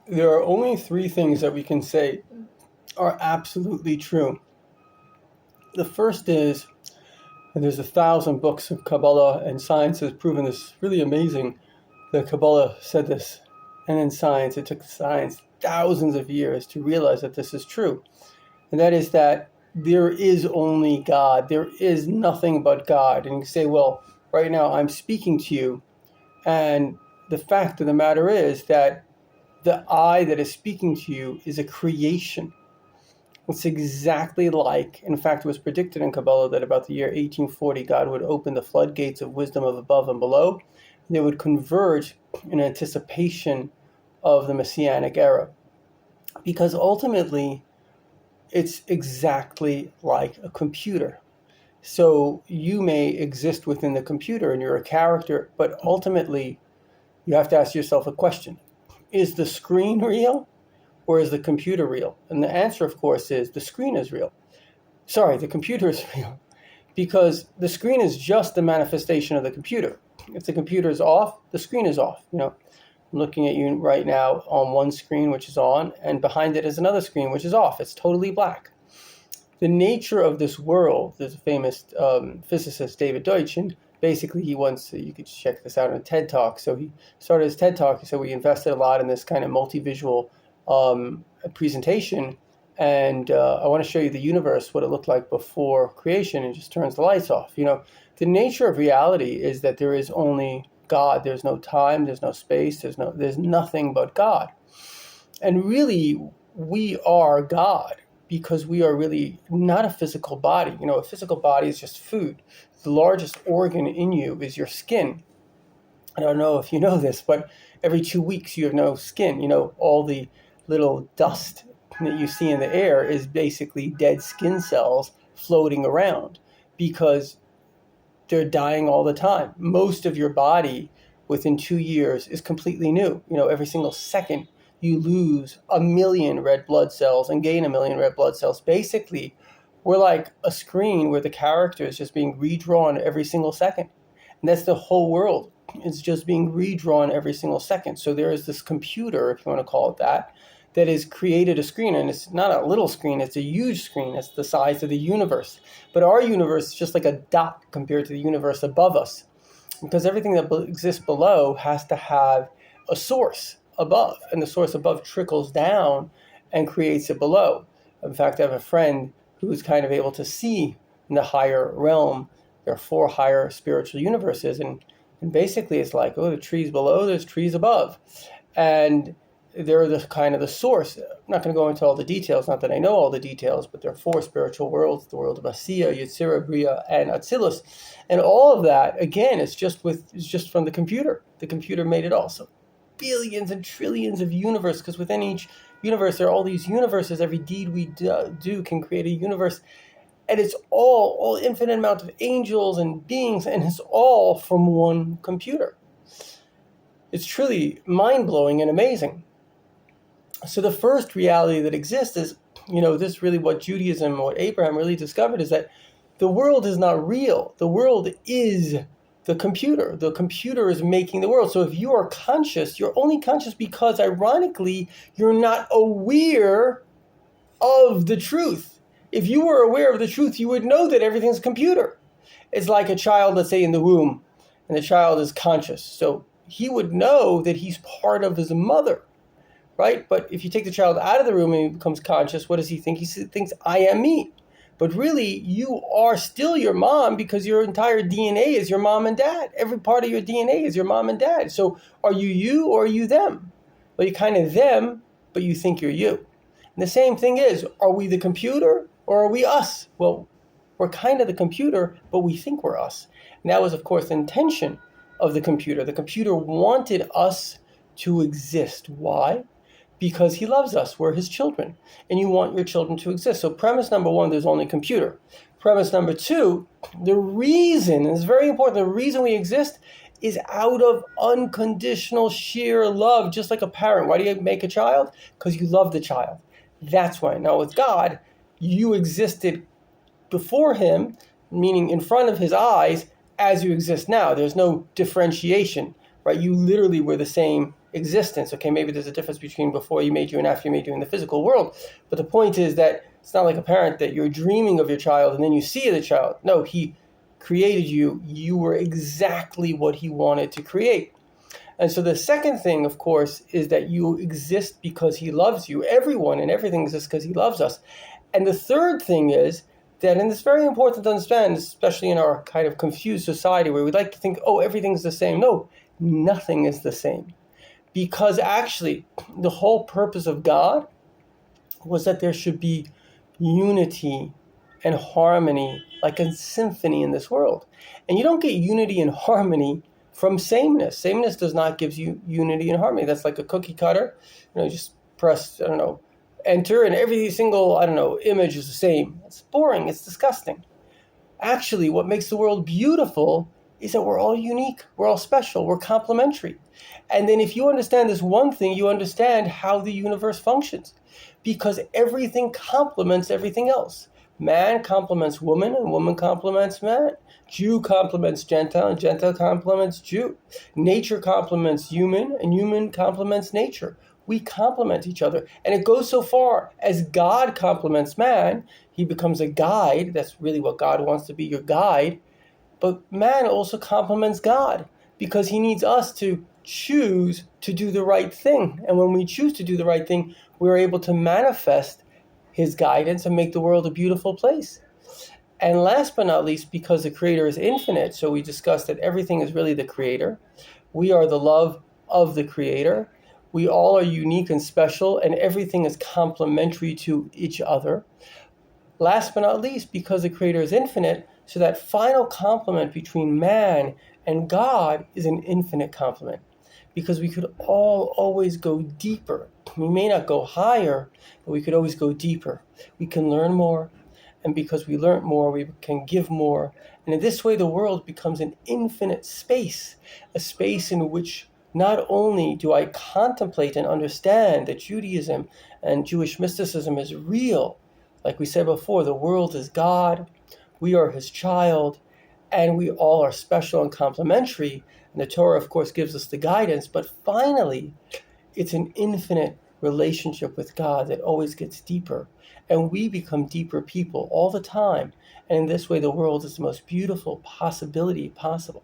There are only three things that we can say are absolutely true. The first is, and there's 1,000 books of Kabbalah, and science has proven this really amazing, that Kabbalah said this. And in science, it took science thousands of years to realize that this is true. And that is that there is only God. There is nothing but God. And you say, well, right now I'm speaking to you. And the fact of the matter is that the I that is speaking to you is a creation. It's exactly like, in fact, it was predicted in Kabbalah that about the year 1840, God would open the floodgates of wisdom of above and below. And they would converge in anticipation of the Messianic era. Because ultimately, it's exactly like a computer. So you may exist within the computer and you're a character, but ultimately, you have to ask yourself a question. Is the screen real or is the computer real? And the answer, of course, is the screen is real. Sorry, the computer is real. Because the screen is just the manifestation of the computer. If the computer is off, the screen is off. I'm looking at you right now on one screen, which is on, and behind it is another screen, which is off. It's totally black. The nature of this world, there's a famous physicist, David Deutsch, and basically he wants, you could check this out in a TED Talk. So he started his TED Talk, so we invested a lot in this kind of multi-visual presentation. And I want to show you the universe, what it looked like before creation, and just turns the lights off. The nature of reality is that there is only God. There's no time, there's no space, there's nothing but God. And really, we are God because we are really not a physical body. A physical body is just food. The largest organ in you is your skin. I don't know if you know this, but every 2 weeks you have no skin. All the little dust that you see in the air is basically dead skin cells floating around because they're dying all the time. Most of your body within 2 years is completely new. Every single second you lose 1 million red blood cells and gain 1 million red blood cells. Basically, we're like a screen where the character is just being redrawn every single second. And that's the whole world. It's just being redrawn every single second. So there is this computer, if you want to call it that has created a screen. And it's not a little screen, it's a huge screen. It's the size of the universe. But our universe is just like a dot compared to the universe above us. Because everything that exists below has to have a source above. And the source above trickles down and creates it below. In fact, I have a friend who's kind of able to see in the higher realm. There are 4 higher spiritual universes. And basically it's like, the trees below, there's trees above. And they're the kind of the source. I'm not going to go into all the details, not that I know all the details, but there are 4 spiritual worlds, the world of Asiya, Yetzirah, Bria, and Atzilus. And all of that, again, is just from the computer. The computer made it all. So billions and trillions of universe, because within each universe, there are all these universes. Every deed we do can create a universe. And it's all infinite amount of angels and beings, and it's all from one computer. It's truly mind-blowing and amazing. So the first reality that exists is, this really what Judaism, what Abraham really discovered is that the world is not real. The world is the computer. The computer is making the world. So if you are conscious, you're only conscious because, ironically, you're not aware of the truth. If you were aware of the truth, you would know that everything's a computer. It's like a child, let's say, in the womb, and the child is conscious. So he would know that he's part of his mother. Right? But if you take the child out of the room and he becomes conscious, what does he think? He thinks, I am me. But really, you are still your mom because your entire DNA is your mom and dad. Every part of your DNA is your mom and dad. So are you or are you them? Well, you're kind of them, but you think you're you. And the same thing is, are we the computer or are we us? Well, we're kind of the computer, but we think we're us. And that was, of course, the intention of the computer. The computer wanted us to exist. Why? Because he loves us. We're his children. And you want your children to exist. So premise number 1, there's only computer. Premise number 2, the reason, and it's very important, the reason we exist is out of unconditional sheer love, just like a parent. Why do you make a child? Because you love the child. That's why. Now with God, you existed before him, meaning in front of his eyes, as you exist now. There's no differentiation, right? You literally were the same existence. Okay, maybe there's a difference between before you made you and after you made you in the physical world. But the point is that it's not like a parent that you're dreaming of your child and then you see the child. No, he created you. You were exactly what he wanted to create. And so the second thing, of course, is that you exist because he loves you. Everyone and everything exists because he loves us. And the third thing is that, and it's very important to understand, especially in our kind of confused society where we like to think, oh, everything's the same. No, nothing is the same. Because actually, the whole purpose of God was that there should be unity and harmony, like a symphony in this world. And you don't get unity and harmony from sameness. Sameness does not give you unity and harmony. That's like a cookie cutter. You just press, enter, and every single, image is the same. It's boring. It's disgusting. Actually, what makes the world beautiful is that we're all unique. We're all special. We're complementary. And then if you understand this one thing, you understand how the universe functions. Because everything complements everything else. Man complements woman, and woman complements man. Jew complements Gentile, and Gentile complements Jew. Nature complements human, and human complements nature. We complement each other. And it goes so far as God complements man. He becomes a guide. That's really what God wants to be, your guide. But man also complements God because he needs us to choose to do the right thing. And when we choose to do the right thing, we're able to manifest his guidance and make the world a beautiful place. And last but not least, because the Creator is infinite, so we discussed that everything is really the Creator. We are the love of the Creator. We all are unique and special, and everything is complementary to each other. Last but not least, because the Creator is infinite, so that final complement between man and God is an infinite complement. Because we could all always go deeper. We may not go higher, but we could always go deeper. We can learn more, and because we learn more, we can give more. And in this way, the world becomes an infinite space, a space in which not only do I contemplate and understand that Judaism and Jewish mysticism is real, like we said before, the world is God, we are his child, and we all are special and complementary. And the Torah, of course, gives us the guidance. But finally, it's an infinite relationship with God that always gets deeper. And we become deeper people all the time. And in this way, the world is the most beautiful possibility possible.